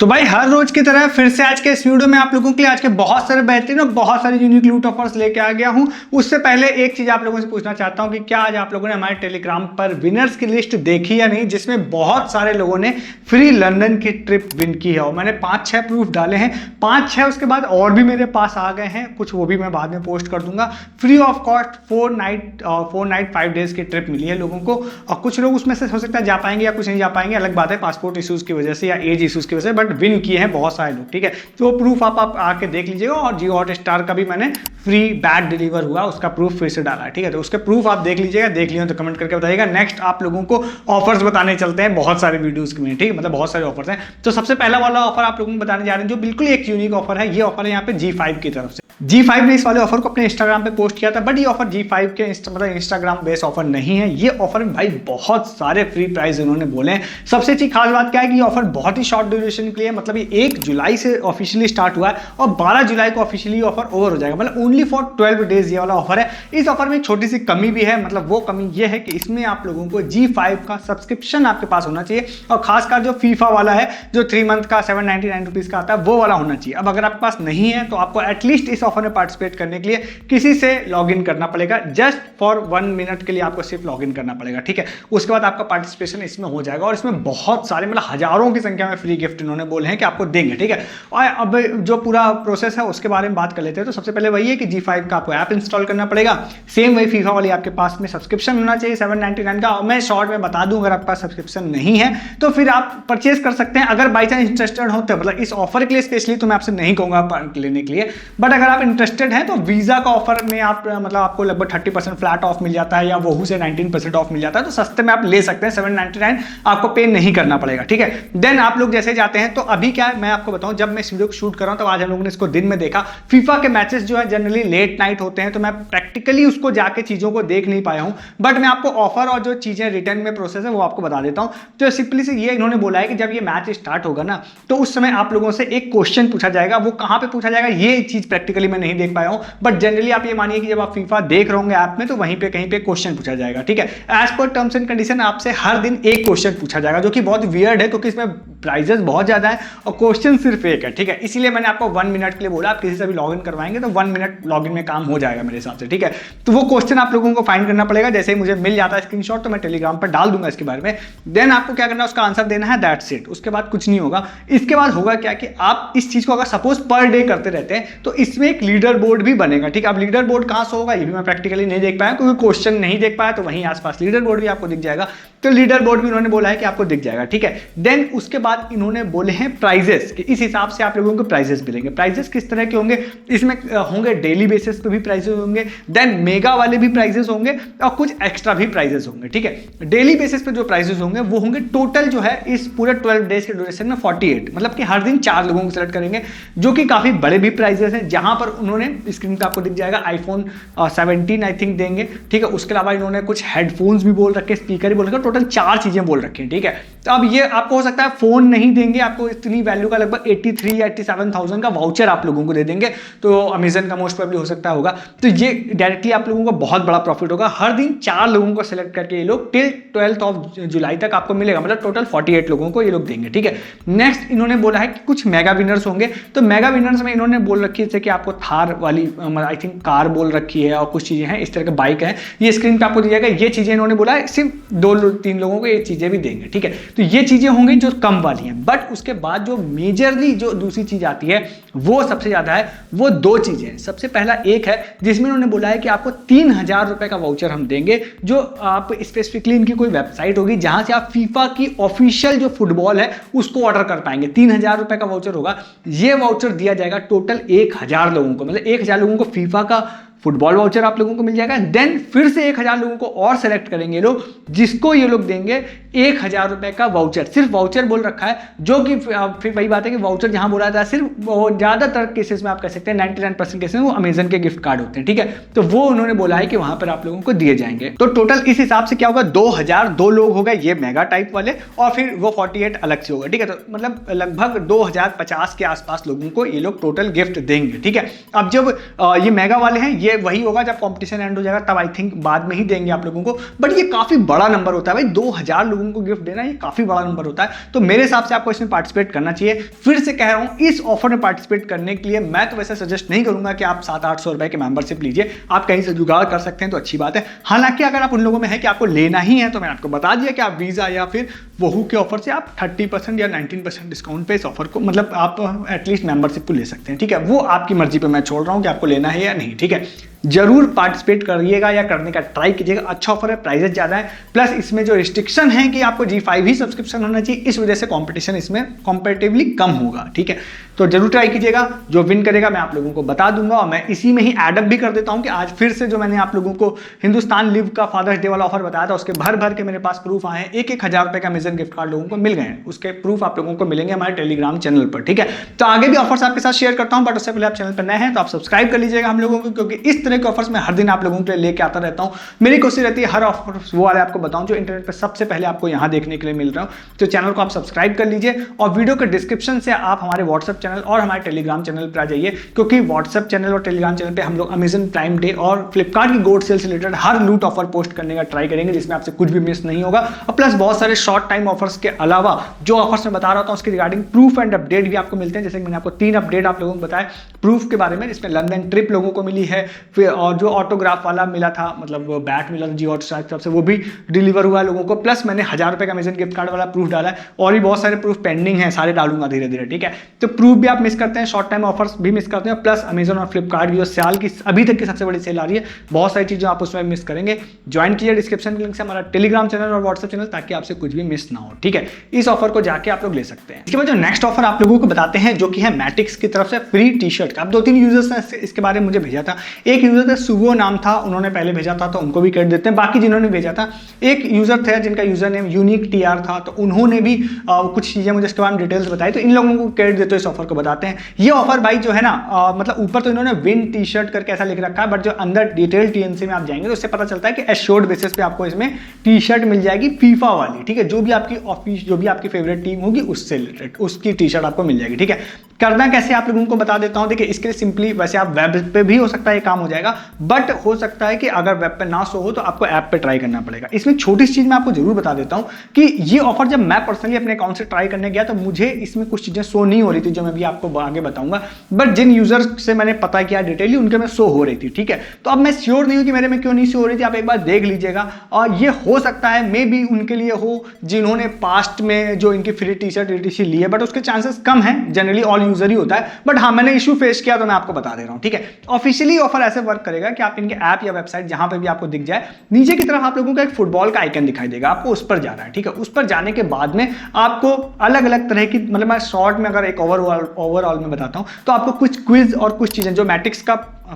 तो भाई हर रोज की तरह फिर से आज के इस वीडियो में आप लोगों के लिए आज के बहुत सारे बेहतरीन और बहुत सारे यूनिक लूट ऑफर्स लेके आ गया हूं। उससे पहले एक चीज आप लोगों से पूछना चाहता हूं कि क्या आज आप लोगों ने हमारे टेलीग्राम पर विनर्स की लिस्ट देखी या नहीं, जिसमें बहुत सारे लोगों ने फ्री लंदन की ट्रिप विन की है। और मैंने 5-6 प्रूफ डाले हैं, 5-6 उसके बाद और भी मेरे पास आ गए हैं कुछ, वो भी मैं बाद में पोस्ट कर दूंगा। Free of cost 4 night 5 days की ट्रिप मिली है लोगों को, और कुछ लोग उसमें से हो सकता है जा पाएंगे या कुछ नहीं जा पाएंगे, अलग बात है, पासपोर्ट इशूज की वजह से या एज इशूज की वजह से, बट विन किए हैं बहुत सारे लोग। ठीक है, तो वो प्रूफ आप आके देख लीजिएगा। और जियो हॉटस्टार का भी मैंने फ्री बैग डिलीवर हुआ, उसका प्रूफ फिर से डाला है। ठीक है, तो उसके प्रूफ आप देख लीजिएगा, देख लियो तो कमेंट करके बताइएगा। नेक्स्ट आप लोगों को ऑफर्स बताने चलते हैं बहुत सारे वीडियोस में। ठीक है, मतलब बहुत सारे ऑफर्स हैं। तो सबसे पहला वाला ऑफर आप लोगों को बताने जा रहे हैं जो बिल्कुल एक यूनिक ऑफर है। ये ऑफर है यहाँ पे G5 की तरफ से। G5 ने इस वाले ऑफर को अपने इंस्टाग्राम पे पोस्ट किया था, बट ये ऑफर G5 के मतलब इंस्टाग्राम बेस्ड ऑफर नहीं है। ये ऑफर में भाई बहुत सारे फ्री प्राइस उन्होंने बोले हैं। सबसे अच्छी खास बात क्या है कि ये ऑफर बहुत ही शॉर्ट ड्यूरेशन के लिए, मतलब ये 1 जुलाई से ऑफिशियली स्टार्ट हुआ है और 12 जुलाई को ऑफिशियली ऑफर ओवर हो जाएगा, मतलब ओनली फॉर 12 डेज ये वाला ऑफर है। इस ऑफर में एक छोटी सी कमी भी है, मतलब वो कमी ये है कि इसमें आप लोगों को G5 का सब्सक्रिप्शन आपके पास होना चाहिए, और खासकर जो फीफा वाला है जो 3 मंथ का 799 रुपीज का आता है वो वाला होना चाहिए। अब अगर आपके पास नहीं है तो आपको एटलीस्ट इस ऑफर में पार्टिसिपेट करने के लिए किसी से लॉगिन करना पड़ेगा। जस्ट फॉर 1 मिनट के लिए आपको सिर्फ लॉगिन करना पड़ेगा। ठीक है, उसके बाद आपका पार्टिसिपेशन इसमें हो जाएगा, और इसमें बहुत सारे मतलब हजारों की संख्या में फ्री गिफ्ट इन्होंने बोले हैं कि आपको देंगे। ठीक है, और अब जो पूरा प्रोसेस है उसके बारे में बात कर लेते हैं। तो सबसे पहले वही है कि G5 का आपको ऐप इंस्टॉल करना पड़ेगा। सेम वही फीफा वाली आपके पास में सब्सक्रिप्शन होना चाहिए 799 का। मैं शॉर्ट में बता दूं, अगर आपके पास सब्सक्रिप्शन नहीं है तो फिर आप परचेज कर सकते हैं अगर बाई चांस इंटरेस्टेड हो तो। मतलब इस ऑफर के लिए स्पेशली तो मैं आपसे नहीं कहूंगा लेने के लिए, बट अगर आप इंटरेस्टेड हैं तो वीजा का ऑफर में आप मतलब आपको लगभग 30% फ्लैट ऑफ मिल जाता है, या वहू से 19% ऑफ मिल जाता है, तो सस्ते में आप ले सकते हैं। 799 आपको पे नहीं करना पड़ेगा। ठीक है, देन आप लोग जैसे जाते हैं तो अभी क्या है मैं आपको बताऊं, जब मैं इस वीडियो को शूट कर रहा हूं तो आज हम लोगों ने इसको दिन में देखा। फीफा के मैचेस जो है जनरली लेट नाइट होते हैं, तो मैं प्रैक्टिकली उसको जाके चीजों को देख नहीं पाया हूं, बट मैं आपको ऑफर और जो चीजें रिटर्न में प्रोसेस है वो आपको बता देता हूं। तो सिंपली से ये इन्होंने बोला है कि जब ये मैच स्टार्ट होगा ना, तो उस समय आप लोगों से एक क्वेश्चन पूछा जाएगा। वो कहां पे पूछा जाएगा ये चीज प्रैक्टिकली मैं नहीं देख पाया हूं, बट जनरली आप ये मानिए कि जब आप फीफा देख रहे होंगे ऐप में तो वहीं पे कहीं पे क्वेश्चन पूछा जाएगा। ठीक है, as per terms and condition आपसे हर दिन एक क्वेश्चन पूछा जाएगा, जो कि बहुत वियर्ड है क्योंकि इसमें प्राइजेस बहुत ज्यादा है और क्वेश्चन सिर्फ एक है। ठीक है, इसीलिए मैंने आपको 1 मिनट के लिए बोला, आप किसी से भी लॉगिन करवाएंगे तो 1 मिनट लॉगिन में काम हो जाएगा मेरे हिसाब से। ठीक है, तो वो क्वेश्चन आप लोगों को फाइंड करना पड़ेगा। जैसे ही मुझे मिल जाता है स्क्रीनशॉट तो मैं टेलीग्राम पर डाल दूंगा इसके बारे में। देन आपको क्या करना है, उसका आंसर देना है, दैट्स इट। उसके बाद कुछ नहीं होगा। इसके बाद होगा क्या कि आप इस चीज को अगर सपोज पर डे करते रहते हैं तो इसमें एक लीडर बोर्ड भी बनेगा। ठीक है, अब लीडर बोर्ड कहां से होगा ये भी मैं प्रैक्टिकली नहीं देख पाया क्योंकि क्वेश्चन नहीं देख पाया, तो वहीं आसपास लीडर बोर्ड भी आपको दिख जाएगा। तो लीडर बोर्ड भी उन्होंने बोला है कि आपको दिख जाएगा। ठीक है, देन उसके बाद इन्होंने बोले हैं प्राइजेस कि इस हिसाब से आप लोगों को प्राइजेस मिलेंगे। प्राइजेस किस तरह के होंगे, इसमें होंगे डेली बेसिस पे भी प्राइजेस होंगे, देन मेगा वाले भी प्राइजेस होंगे, और कुछ एक्स्ट्रा भी प्राइजेस होंगे। ठीक है, डेली बेसिस पे जो प्राइजेस होंगे वो होंगे टोटल जो है इस पूरे 12 डेज के ड्यूरेशन में 48, मतलब कि हर दिन 4 लोगों को सिलेक्ट करेंगे, जो कि काफी बड़े भी प्राइजेस हैं। जहां पर उन्होंने स्क्रीन पे आपको दिख जाएगा iPhone 17 आई थिंक देंगे। ठीक है, उसके अलावा इन्होंने कुछ हेडफोन्स भी बोल रखे, स्पीकर भी बोल रखे, टोटल 4 चीजें बोल रखी हैं। ठीक है, तो अब ये आपको हो सकता है फोन नहीं देंगे, आपको इतनी वैल्यू का लगभग 83 या 87,000 का वाउचर आप लोगों को दे देंगे, तो अमेजन का मोस्ट प्रोबेबली हो सकता होगा। तो ये डायरेक्टली आप लोगों को बहुत बड़ा प्रॉफिट होगा। हर दिन 4 लोगों को सिलेक्ट करके ये लोग टिल 12 जुलाई तक आपको मिलेगा, मतलब टोटल 48 लोगों को ये लोग देंगे। ठीक है, नेक्स्ट इन्होंने बोला है कि कुछ मेगा विनर्स होंगे। तो मेगा विनर्स में इन्होंने बोल रखी है कि आपको थार वाली आई थिंक कार बोल रखी है, और कुछ चीजें हैं इस तरह के, बाइक है, ये स्क्रीन पे आपको दिख जाएगा। ये चीजें इन्होंने बोला है सिर्फ 2-3 लोगों को ये चीजें भी देंगे। ठीक है, तो ये चीजें होंगी जो कम वाली हैं, बट उसके बाद जो मेजरली जो दूसरी चीज आती है वो सबसे ज्यादा है, वो 2 चीजें हैं। सबसे पहला एक है जिसमें उन्होंने बोला है कि आपको 3000 रुपए का वाउचर हम देंगे, जो आप स्पेसिफिकली इनकी कोई वेबसाइट होगी जहां से आप फीफा की ऑफिशियल जो फुटबॉल है उसको ऑर्डर कर पाएंगे। 3000 रुपए का वाउचर होगा। ये वाउचर दिया जाएगा टोटल 1000 लोगों को, मतलब 1000 लोगों को फीफा का फुटबॉल वाउचर आप लोगों को मिल जाएगा। देन फिर से 1000 लोगों को और सेलेक्ट करेंगे लोग, जिसको ये लोग देंगे 1000 रुपए का वाउचर। सिर्फ वाउचर बोल रखा है, जो कि फिर वही बात है कि वाउचर जहां बोला था सिर्फ वो ज्यादातर केसेस में आप कह सकते हैं 99% केसेस में वो अमेजन के गिफ्ट कार्ड होते हैं। ठीक है, तो वो उन्होंने बोला है कि वहां पर आप लोगों को दिए जाएंगे। तो टोटल इस हिसाब से क्या होगा, 2002 लोग हो गए ये मेगा टाइप वाले, और फिर वो 48 अलग से होगा। ठीक है, तो मतलब लगभग 2050 के आसपास लोगों को ये लोग टोटल गिफ्ट देंगे। ठीक है, अब जब ये मेगा वाले हैं ये ये वही होगा जब कंपटीशन एंड हो जाएगा, तब आई थिंक बाद में ही देंगे आप लोगों को। बट ये काफी बड़ा नंबर होता है भाई, 2000 लोगों को गिफ्ट देना ये काफी बड़ा नंबर होता है। तो मेरे हिसाब से आपको इसमें पार्टिसिपेट करना चाहिए। फिर से कह रहा हूं, इस ऑफर में पार्टिसिपेट करने के लिए मैं तो वैसे सजेस्ट नहीं करूंगा कि आप 700-800 रुपए की मेंबरशिप लीजिए। आप कहीं से जुगाड़ कर सकते हैं तो अच्छी बात है। हालांकि अगर आप उन लोगों में है कि आपको लेना ही है, तो मैंने आपको बता दिया कि आप वीजा या फिर वहू के ऑफर से आप 30% या 19% डिस्काउंट पे इस ऑफर को, मतलब आप एटलीस्ट मेंबरशिप को ले सकते हैं। ठीक है, वो आपकी मर्जी पे मैं छोड़ रहा हूं कि आपको लेना है या नहीं। ठीक है, जरूर पार्टिसिपेट करिएगा या करने का ट्राई कीजिएगा। अच्छा ऑफर है, प्राइजेस ज़्यादा है, प्लस इसमें जो रिस्ट्रिक्शन है कि आपको G5 ही सब्सक्रिप्शन होना चाहिए, इस वजह से कंपटीशन इसमें कंपैरेटिवली कम होगा। ठीक है, तो जरूर ट्राई कीजिएगा। जो विन करेगा मैं आप लोगों को बता दूंगा, और मैं इसी में ही एडअप भी कर देता हूं कि आज फिर से जो मैंने आप लोगों को हिंदुस्तान लिव का फादर्स डे वाला ऑफर बताया था, उसके भर भर के मेरे पास प्रूफ आए हैं। 1,000 रुपए का अमेजन गिफ्ट कार्ड लोगों को मिल गए हैं, उसके प्रूफ आप लोगों को मिलेंगे हमारे टेलीग्राम चैनल पर। ठीक है, तो आगे भी ऑफर्स आपके साथ शेयर करता हूं, बट उससे पहले आप चैनल पर नए हैं तो आप सब्सक्राइब कर लीजिएगा हम लोगों को, क्योंकि इस तरह के ऑफर्स में हर दिन आप लोगों के लिए लेके आता रहता हूं। मेरी कोशिश रहती है हर ऑफर वो वाले आपको बताऊं जो इंटरनेट पर सबसे पहले आपको यहां देखने के लिए मिल रहा हूं। तो चैनल को आप सब्सक्राइब कर लीजिए, और वीडियो के डिस्क्रिप्शन से आप हमारे व्हाट्सएप चैनल और हमारे टेलीग्राम चैनल पर आ जाइए, क्योंकि व्हाट्सएप चैनल और टेलीग्राम चैनल पे हम लोग अमेजन प्राइम डे और फ्लिपकार्ट की गोल्ड सेल से रिलेटेड हर लूट ऑफर पोस्ट करने का ट्राई करेंगे, जिसमें आपसे कुछ भी मिस नहीं होगा। और प्लस बहुत सारे शॉर्ट टाइम ऑफर्स के अलावा जो ऑफर्स मैं बता रहा था उसके रिगार्डिंग प्रूफ एंड अपडेट भी आपको मिलते हैं। जैसे कि मैंने आपको 3 अपडेट आप लोगों को बताया प्रूफ के बारे में, इसमें लंदन ट्रिप लोगों को मिली है, फिर और जो ऑटोग्राफ वाला मिला था, मतलब बैट मिला था जियो हॉटस्टार की तरफ से, वो भी डिलीवर हुआ लोगों को। प्लस मैंने 1000 रुपए का अमेजन गिफ्ट कार्ड वाला प्रूफ डाला है, और भी बहुत सारे प्रूफ पेंडिंग है, सारे डालूंगा धीरे धीरे। ठीक है, तो प्रूफ भी आप मिस करते हैं, शॉर्ट टाइम ऑफर्स भी मिस करते हैं, प्लस अमेजन और फ्लिपकार्ट की जो साल की अभी तक की सबसे बड़ी सेल आ रही है, बहुत सारी चीजें आप उसमें मिस करेंगे। ज्वाइन कीजिए डिस्क्रिप्शन के लिंक से हमारा टेलीग्राम चैनल और व्हाट्सएप चैनल, ताकि आपसे कुछ भी मिस ना हो। ठीक है, इस ऑफर को जाके आप लोग ले सकते हैं। इसके बाद जो नेक्स्ट ऑफर आप लोगों को बताते हैं, जो कि है मैटिक्स की तरफ से फ्री टी शर्ट का। अब 2-3 यूजर्स ने इसके बारे में मुझे भेजा था। एक यूजर था सुबो नाम था, उन्होंने पहले भेजा था, तो उनको भी क्रेडिट देते हैं। बाकी जिन्होंने भेजा था, एक यूजर थे जिनका यूजर नेम यूनिक TR था, तो उन्होंने भी कुछ चीजें मुझे इसके बारे में डिटेल्स बताई, तो इन लोगों को क्रेडिट देते इस ऑफर को बताते हैं। ये ऑफर भाई जो है ना, मतलब ऊपर तो इन्होंने विन टी शर्ट करके ऐसा लिख रखा है, बट जो अंदर डिटेल TNC में आप जाएंगे तो उससे पता चलता है कि एश्योर्ड बेसिस पे आपको इसमें टी शर्ट मिल जाएगी फीफा वाली। ठीक है, जो भी आपकी ऑफिस, जो भी आपकी फेवरेट टीम होगी उससे रिलेटेड उसकी टी शर्ट आपको मिल जाएगी। ठीक है, करना कैसे आप लोगों को बता देता हूं। देखिए, इसके लिए सिंपली, वैसे आप वेब पे भी हो सकता है ये काम हो जाएगा, बट हो सकता है कि अगर वेब पे ना शो हो तो आपको ऐप पे ट्राई करना पड़ेगा। इसमें छोटी सी चीज मैं आपको जरूर बता देता हूं कि ये ऑफर जब मैं पर्सनली अपने अकाउंट से ट्राई करने गया तो मुझे इसमें कुछ चीजें शो नहीं हो रही थी, जो मैं भी आपको आगे बताऊंगा, बट जिन यूजर से मैंने पता किया डिटेली उनके में शो हो रही थी। ठीक है, तो अब मैं श्योर नहीं हूं कि मेरे में क्यों नहीं शो हो रही थी, आप एक बार देख लीजिएगा। और ये हो सकता है मे बी उनके लिए हो जिन्होंने पास्ट में जो इनकी फ्री टी शर्ट ETC ली है, बट उसके चांसेस कम है, जनरली ऑल यूजर ही होता है। बट हाँ, मैंने इशू फेस किया तो मैं आपको बता दे रहा हूं। ठीक है, ऑफिशियली ऑफर ऐसे वर्क करेगा कि आप इनके ऐप या वेबसाइट जहां पे भी आपको दिख जाए, नीचे की तरफ आप लोगों को एक फुटबॉल का आइकन दिखाई देगा, आपको उस पर जाना है। ठीक है, उस पर जाने के बाद में आपको अलग अलग तरह की, मतलब मैं शॉर्ट में अगर एक ओवरऑल में बताता हूं, तो आपको कुछ क्विज और कुछ चीजें, जो मैट्रिक्स का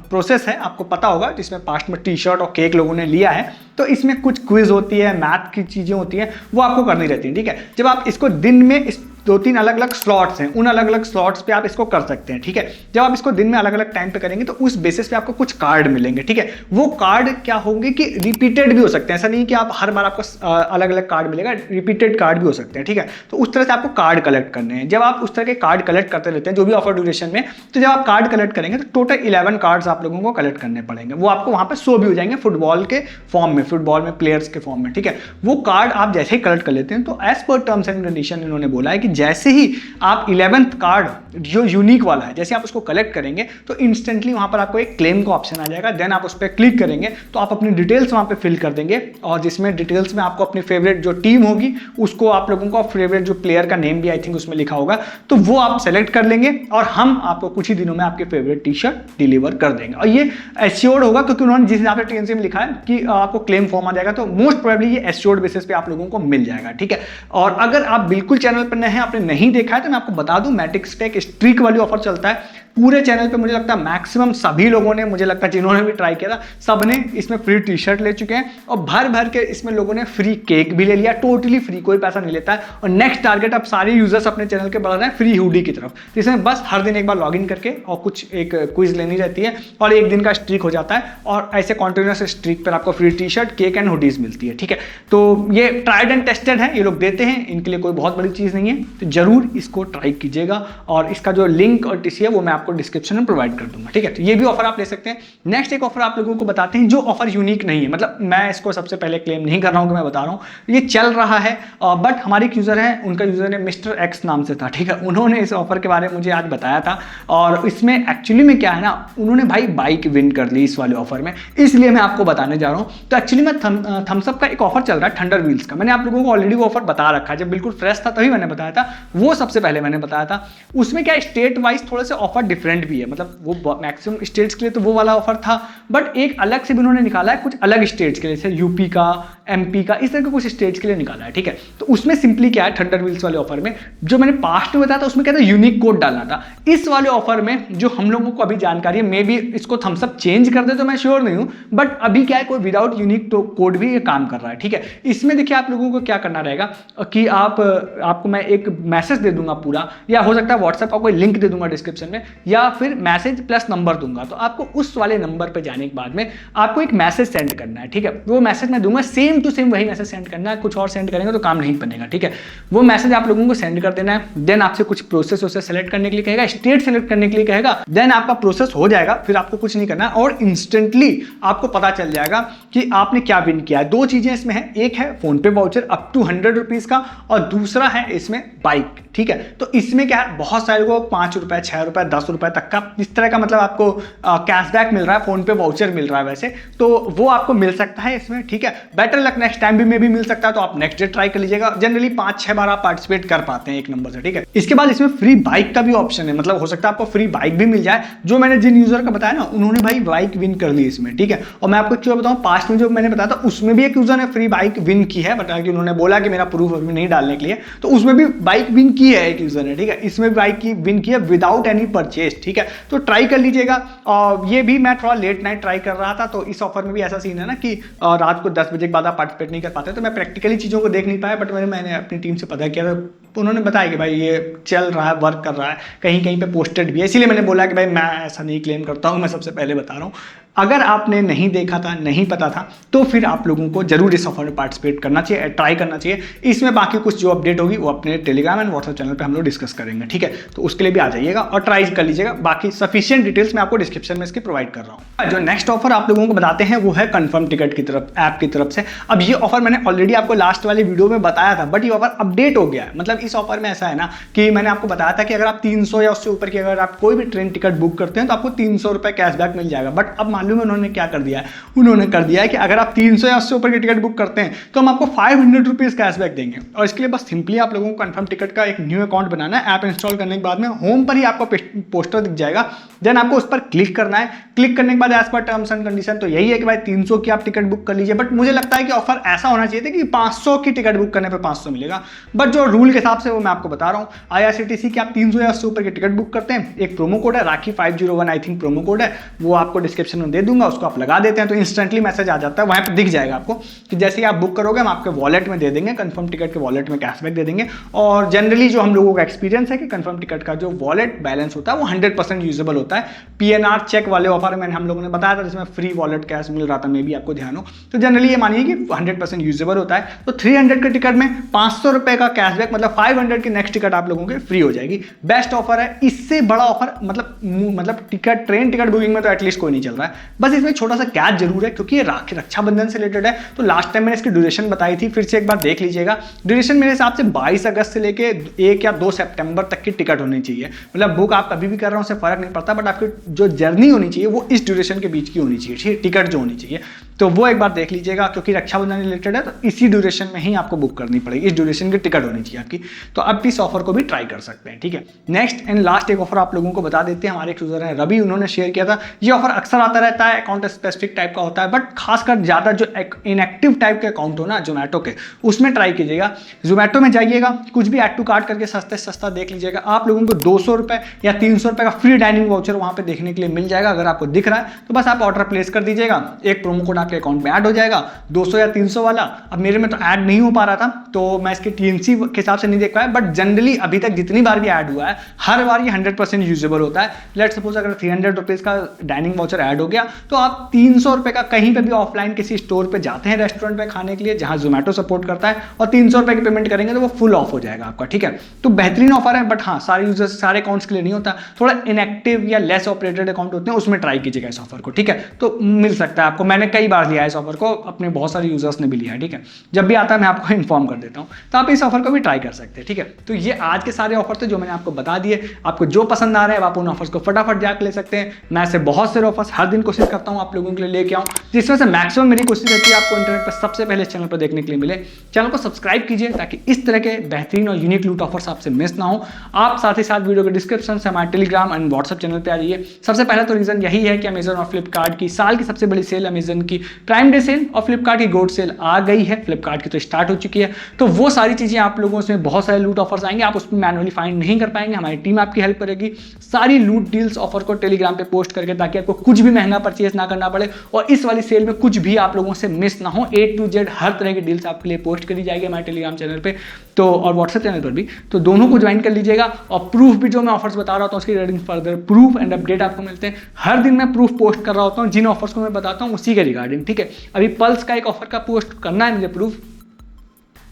प्रोसेस है आपको पता होगा, जिसमें पास्ट में टी शर्ट और केक लोगों ने लिया है, तो इसमें कुछ क्विज होती है, मैथ की चीजें होती हैं, वो आपको करनी रहती है। ठीक है, जब आप इसको दिन में, इस 2-3 अलग अलग स्लॉट्स हैं, उन अलग अलग स्लॉट्स पे आप इसको कर सकते हैं। ठीक है, जब आप इसको दिन में अलग अलग टाइम पे करेंगे तो उस बेसिस पे आपको कुछ कार्ड मिलेंगे। ठीक है, वो कार्ड क्या होंगे कि रिपीटेड भी हो सकते हैं, ऐसा नहीं कि आप हर बार आपको अलग अलग कार्ड मिलेगा, रिपीटेड कार्ड भी हो सकते हैं। ठीक है, तो उस तरह से आपको कार्ड कलेक्ट करने हैं। जब आप उस तरह के कार्ड कलेक्ट करते रहते हैं जो भी ऑफर ड्यूरेशन में, तो जब आप कार्ड कलेक्ट करेंगे तो टोटल 11 कार्ड्स आप लोगों को कलेक्ट करने पड़ेंगे। वो आपको वहां पे शो भी हो जाएंगे फुटबॉल के फॉर्म में, फुटबॉल में प्लेयर्स के फॉर्म में। ठीक है, वो कार्ड आप जैसे ही कलेक्ट कर लेते हैं तो as per terms and condition इन्होंने बोला है कि जैसे ही आप 11th कार्ड जो यूनिक वाला है, जैसे आप उसको कलेक्ट करेंगे तो इंस्टेंटली वहां पर आपको एक क्लेम का ऑप्शन आ जाएगा। देन आप उस पर क्लिक करेंगे तो आप अपनी डिटेल्स वहां पे फिल कर देंगे, और जिसमें डिटेल्स में आपको अपनी फेवरेट जो टीम होगी उसको, आप लोगों को फेवरेट जो प्लेयर का नेम भी आई थिंक उसमें लिखा होगा, तो वो आप सेलेक्ट कर लेंगे और हम आपको कुछ ही दिनों में आपके फेवरेट टी शर्ट डिलीवर कर देंगे। और ये एश्योर्ड होगा क्योंकि उन्होंने जिस हिसाब से TNC में लिखा है कि आपको क्लेम फॉर्म आ जाएगा, तो मोस्ट प्रोबेबली ये एश्योर्ड बेसिस पे आप लोगों को मिल जाएगा। ठीक है, और अगर आप बिल्कुल चैनल पर नए हैं, आपने नहीं देखा है, तो मैं आपको बता दूं मैट्रिक्स का एक स्ट्रीक वाली ऑफर चलता है पूरे चैनल पे। मुझे लगता है मैक्सिमम सभी लोगों ने, मुझे लगता है जिन्होंने भी ट्राई किया था, सबने इसमें फ्री टी शर्ट ले चुके हैं, और भर भर के इसमें लोगों ने फ्री केक भी ले लिया, टोटली फ्री, कोई पैसा नहीं लेता है। और नेक्स्ट टारगेट अब सारे यूजर्स अपने चैनल के बढ़ रहे हैं फ्री हुडी की तरफ, जिसमें बस हर दिन एक बार लॉगिन करके और कुछ एक क्विज लेनी रहती है और एक दिन का स्ट्रीक हो जाता है, और ऐसे कॉन्टिन्यूस स्ट्रीक पर आपको free T shirt, cake and hoodies मिलती है। ठीक है, तो ये ट्राइड एंड टेस्टेड है, ये लोग देते हैं, इनके लिए कोई बहुत बड़ी चीज नहीं है, तो जरूर इसको ट्राई कीजिएगा। और इसका जो लिंक और TC है वो मैं आपको डिस्क्रिप्शन में प्रोवाइड कर दूंगा, ठीक है। तो ये भी ऑफर आप ले सकते हैं। नेक्स्ट एक ऑफर आप लोगों को बताते हैं जो ऑफर यूनिक नहीं है, मतलब मैं इसको सबसे पहले क्लेम नहीं कर रहा हूँ कि मैं बता रहा हूँ, ये चल रहा है बट हमारे एक यूजर है, उनका यूजर ने मिस्टर एक्स नाम से था, ठीक है। उन्होंने इस ऑफर के बारे में मुझे आज बताया था और इसमें एक्चुअली में क्या है ना, उन्होंने भाई बाइक विन कर ली इस वाले ऑफर में, इसलिए मैं आपको बताने जा रहा हूँ। तो एक्चुअली में थम्स अप का एक ऑफर चल रहा है थंडर व्हील्स का, मैंने आप लोगों को ऑलरेडी वो ऑफर बता रखा है, जब बिल्कुल फ्रेश था तभी मैंने बताया था, वो सबसे पहले मैंने बताया था। उसमें क्या स्टेट वाइज थोड़े से ऑफर डिफरेंट भी है, मतलब वो मैक्सिमम स्टेट्स के लिए तो वो वाला ऑफर था, बट एक अलग से भी उन्होंने निकाला है कुछ अलग स्टेट्स के लिए, जैसे यूपी का, एमपी का, इस तरह के कुछ स्टेट्स के लिए निकाला है, ठीक है। तो उसमें सिंपली क्या है, थंडर व्हील्स वाले ऑफर में जो मैंने पास्ट में बताया था उसमें क्या था, यूनिक कोड डालना था। इस वाले ऑफर में जो हम लोगों को अभी जानकारी है, मे बी इसको थम्स अप चेंज कर दे तो मैं श्योर नहीं हूं, बट अभी क्या है, कोई विदाउट यूनिक कोड भी ये काम कर रहा है, ठीक है। इसमें देखिए आप लोगों को क्या करना रहेगा कि आपको मैं एक मैसेज दे दूंगा पूरा, या हो सकता है व्हाट्सएप का कोई लिंक दे दूंगा डिस्क्रिप्शन में, या फिर मैसेज प्लस नंबर दूंगा। तो आपको उस वाले नंबर पर जाने के बाद में आपको एक मैसेज सेंड करना है, ठीक है। वो मैसेज मैं दूंगा, सेम टू सेम वही मैसेज सेंड करना है, कुछ और सेंड करेंगे तो काम नहीं बनेगा, ठीक है। वो मैसेज आप लोगों को सेंड कर देना है, देन आपसे कुछ प्रोसेस उसे सेलेक्ट करने के लिए कहेगा, स्टेट सेलेक्ट करने के लिए कहेगा, देन आपका प्रोसेस हो जाएगा, फिर आपको कुछ नहीं करना और इंस्टेंटली आपको पता चल जाएगा कि आपने क्या विन किया है। दो चीजें इसमें है, एक है फोन पे वाउचर अप टू 100 रुपीज का और दूसरा है इसमें बाइक, ठीक है। तो इसमें क्या है, बहुत सारे को 5 रुपए, 6 रुपए, 10 रुपए तक का इस तरह का मतलब आपको कैशबैक मिल रहा है, फोन पे वाउचर मिल रहा है वैसे, तो वो आपको मिल सकता है इसमें, ठीक है। बेटर लक नेक्स्ट टाइम भी में भी मिल सकता है, तो आप नेक्स्ट डे ट्राई कर लीजिएगा। जनरली 5-6 बार आप पार्टिसिपेट कर पाते हैं एक नंबर से, ठीक है। इसके बाद इसमें फ्री बाइक का भी ऑप्शन है, मतलब हो सकता है आपको फ्री बाइक भी मिल जाए। जो मैंने जिन यूजर का बताया ना, उन्होंने भाई बाइक विन कर ली इसमें, ठीक है। और मैं आपको क्यों बताऊं, पास्ट में जो मैंने बताया था उसमें भी एक यूजर ने फ्री बाइक विन की है, बट कि उन्होंने बोला कि मेरा प्रूफ अभी नहीं डालने के लिए, तो उसमें भी बाइक विन की है एक यूजर ने, ठीक है। इसमें भी बाइक की विन की है विदाउट एनी परचेज, ठीक है। तो ट्राई कर लीजिएगा। और ये भी मैं थोड़ा लेट नाइट ट्राई कर रहा था, तो इस ऑफर में भी ऐसा सीन है ना कि रात को 10 बजे के बाद आप पार्टिसिपेट नहीं कर पाते, तो मैं प्रैक्टिकली चीज़ों को देख नहीं पाया, बट मैंने अपनी टीम से पता किया, तो उन्होंने बताया कि भाई ये चल रहा है, वर्क कर रहा है, कहीं कहीं पे पोस्टेड भी है, इसीलिए मैंने बोला कि भाई मैं ऐसा नहीं क्लेम करता हूँ, मैं सबसे पहले बता रहा हूँ। अगर आपने नहीं देखा था, नहीं पता था, तो फिर आप लोगों को जरूर इस ऑफर में पार्टिसिपेट करना चाहिए, ट्राई करना चाहिए। इसमें बाकी कुछ जो अपडेट होगी वो अपने टेलीग्राम एंड व्हाट्सएप चैनल पे हम लोग डिस्कस करेंगे, ठीक है। तो उसके लिए भी आ जाइएगा और ट्राई कर लीजिएगा। बाकी सफिशिएंट डिटेल्स मैं आपको डिस्क्रिप्शन में इसके प्रोवाइड कर रहा हूँ। जो नेक्स्ट ऑफर आप लोगों को बताते हैं वो है कंफर्म टिकट की तरफ, ऐप की तरफ से। अब ये ऑफर मैंने ऑलरेडी आपको लास्ट वाली वीडियो में बताया था, बट ये ऑफर अपडेट हो गया है। मतलब इस ऑफर में ऐसा है ना कि मैंने आपको बताया था कि अगर आप 300 या उससे ऊपर की अगर आप कोई भी ट्रेन टिकट बुक करते हैं तो आपको 300 रुपये कैशबैक मिल जाएगा। बट अब मालूम है उन्होंने क्या कर दिया है, उन्होंने कर दिया है कि अगर आप 300 या उससे ऊपर की टिकट बुक करते हैं तो हम आपको 500 रुपीज कैशबैक देंगे। और इसके लिए बस सिंपली आप लोगों को कंफर्म टिकट का एक न्यू अकाउंट बनाना है। ऐप इंस्टॉल करने के बाद में होम पर ही आपको पोस्टर दिख जाएगा, देन आपको उस पर क्लिक करना है। क्लिक करने के बाद as per terms and condition तो यही है कि भाई 300 की आप टिकट बुक कर लीजिए, बट मुझे लगता है कि ऑफर ऐसा होना चाहिए था कि 500 की टिकट बुक करने पर 500 मिलेगा। बट जो रूल के हिसाब से वो मैं आपको बता रहा हूँ, IRCTC की आप 300 या उससे ऊपर की टिकट बुक करते हैं, एक प्रोमो कोड है राखी 501 आई थिंक प्रोमो कोड है, वो आपको डिस्क्रिप्शन में दे दूंगा, उसको आप लगा देते हैं तो इंस्टेंटली मैसेज आ जाता है, वहां पे दिख जाएगा आपको कि जैसे ही आप बुक करोगे हम आपके वॉलेट में दे देंगे, कंफर्म टिकट के वॉलेट में कैशबैक दे देंगे। और जनरली जो हम लोगों का एक्सपीरियंस है कि कंफर्म टिकट का जो वॉलेट बैलेंस होता है वो 100% यूजेबल होता है। PNR चेक वाले ऑफर में हम लोगों ने बताया था जिसमें फ्री वॉलेट कैश मिल रहा था, मे भी आपको ध्यान हो, तो जनरली ये मानिए कि 100% यूजेबल होता है। तो 300 के टिकट में 500 रुपए का कैशबैक, मतलब 500 की नेक्स्ट टिकट आप लोगों के फ्री हो जाएगी। बेस्ट ऑफर है, इससे बड़ा ऑफर मतलब टिकट, ट्रेन टिकट बुकिंग में तो एटलीस्ट कोई नहीं चल रहा है। बस इसमें छोटा सा कैच जरूर है क्योंकि ये रक्षाबंधन से रिलेटेड है, तो लास्ट टाइम मैंने इसकी ड्यूरेशन बताई थी, फिर से एक बार देख लीजिएगा। ड्यूरेशन मेरे हिसाब से 22 अगस्त से लेके 1 या 2 सितंबर तक की टिकट होनी चाहिए। मतलब बुक आप कभी भी कर रहे हो उससे फर्क नहीं पड़ता, बट आपकी जो जर्नी होनी चाहिए वो इस ड्यूरेशन के बीच की होनी चाहिए, ठीक है, टिकट जो होनी चाहिए। तो वो एक बार देख लीजिएगा क्योंकि रक्षाबंधन रिलेटेड है, तो इसी ड्यूरेशन में ही आपको बुक करनी पड़ेगी, इस ड्यूरेशन की टिकट होनी चाहिए आपकी। तो अब इस ऑफर को भी ट्राई कर सकते हैं, ठीक है। नेक्स्ट एंड लास्ट एक ऑफर आप लोगों को बता देते हैं। हमारे एक यूजर हैं रवि, उन्होंने शेयर किया था। ये ऑफर अक्सर आता रहता है, अकाउंट स्पेसिफिक टाइप का होता है, बट खासकर ज्यादा जो इनएक्टिव टाइप के अकाउंट हो ना जोमेटो के, उसमें ट्राई कीजिएगा। जोमेटो में जाइएगा, कुछ भी ऐड टू कार्ट करके सस्ते से सस्ता देख लीजिएगा, आप लोगों को 200 रुपए या 300 रुपए का फ्री डाइनिंग वाउचर वहां पे देखने के लिए मिल जाएगा। अगर आपको दिख रहा है तो बस आप ऑर्डर प्लेस कर दीजिएगा, एक प्रोमो कोड आपके अकाउंट में ऐड हो जाएगा 200 या 300 वाला। अब मेरे में तो ऐड नहीं हो पा रहा था तो मैं इसके टीएमसी के हिसाब से नहीं देख पाया, बट जनरली अभी तक जितनी बार भी ऐड हुआ है हर बार ये 100% यूजेबल होता है। लेट सपोज अगर 300 रुपीज़ का डाइनिंग वाउचर ऐड हो गया तो आप 300 रुपये का कहीं पर भी ऑफलाइन किसी स्टोर पर जाते हैं रेस्टोरेंट पर खाने के लिए जहाँ जोमेटो सपोर्ट करता है और 300 रुपये की पेमेंट करेंगे तो वो फुल ऑफ हो जाएगा आपका, ठीक है। तो बेहतरीन ऑफर है, बट हाँ सारे यूजर्स सारे अकाउंट्स के लिए नहीं होता, थोड़ा इनएक्टिव या लेस ऑपरेटेड अकाउंट होते हैं उसमें ट्राई कीजिएगा इस ऑफर को, ठीक है। तो मिल सकता है आपको, मैंने कई बार लिया है इस ऑफर को, अपने बहुत सारे यूजर्स ने भी लिया है, ठीक है। जब भी आता है मैं आपको इन्फॉर्म कर देता हूँ, तो आप इस ऑफर को भी ट्राई कर सकते हैं, ठीक है। तो ये आज के सारे ऑफर थे जो मैंने आपको बता दिए। आपको जो पसंद आ रहा है आप उन ऑफर्स को फटाफट जाकर ले सकते हैं। मैं ऐसे बहुत सारे ऑफर्स हर दिन कोशिश करता हूँ आप लोगों के लिए लेके आऊँ, जिस वजह से मैक्सिमम मेरी कोशिश रहती है आपको इंटरनेट पर सबसे पहले इस चैनल पर देखने के लिए मिले। चैनल को सब्सक्राइब कीजिए ताकि इस तरह के बेहतरीन और यूनिक लूट ऑफर्स आपसे मिस ना हो। आप साथ ही साथ वीडियो के डिस्क्रिप्शन से हमारे टेलीग्राम एंड व्हाट्सएप चैनल पे आ जाइए। सबसे पहला तो रीजन यही है कि अमेजन और फ्लिपकार्ट की साल की सबसे बड़ी सेल, अमेजन की प्राइम डे सेल और फ्लिपकार्ट की गोल्ड सेल आ गई है। फ्लिपकार्ट की तो स्टार्ट हो चुकी है, तो वो सारी चीजें आप लोगों से बहुत सारे लूट ऑफर्स आएंगे, आप उसमें मैनुअली फाइंड नहीं कर पाएंगे, हमारी टीम आपकी हेल्प करेगी सारी लूट डील्स ऑफर को टेलीग्राम पे पोस्ट करके, ताकि आपको कुछ भी महंगा परचेज ना करना पड़े और इस वाली सेल में कुछ भी आप लोगों से मिस ना हो। A to Z हर तरह की डील्स आपके लिए पोस्ट करी जाएगी हमारे टेलीग्राम चैनल पे तो और व्हाट्सएप चैनल पर भी, तो दोनों को ज्वाइन कर लीजिएगा। और प्रूफ भी जो मैं ऑफर्स बता रहा होता हूँ उसकी regarding further proof and update आपको मिलते हैं। हर दिन मैं प्रूफ पोस्ट कर रहा होता हूँ जिन ऑफर्स को मैं बताता हूँ उसी के रिगार्डिंग, ठीक है। अभी पल्स का एक ऑफर का पोस्ट करना है मुझे प्रूफ,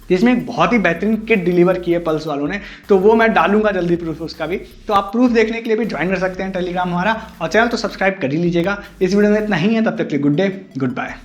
जिसमें एक बहुत ही बेहतरीन किट डिलीवर की है पल्स वालों ने, तो वो मैं डालूंगा जल्दी प्रूफ उसका भी। तो आप प्रूफ देखने के लिए भी ज्वाइन कर सकते हैं टेलीग्राम हमारा, और चैनल तो सब्सक्राइब कर ही लीजिएगा। इस वीडियो में इतना ही है, तब तक के लिए गुड डे, गुड बाय।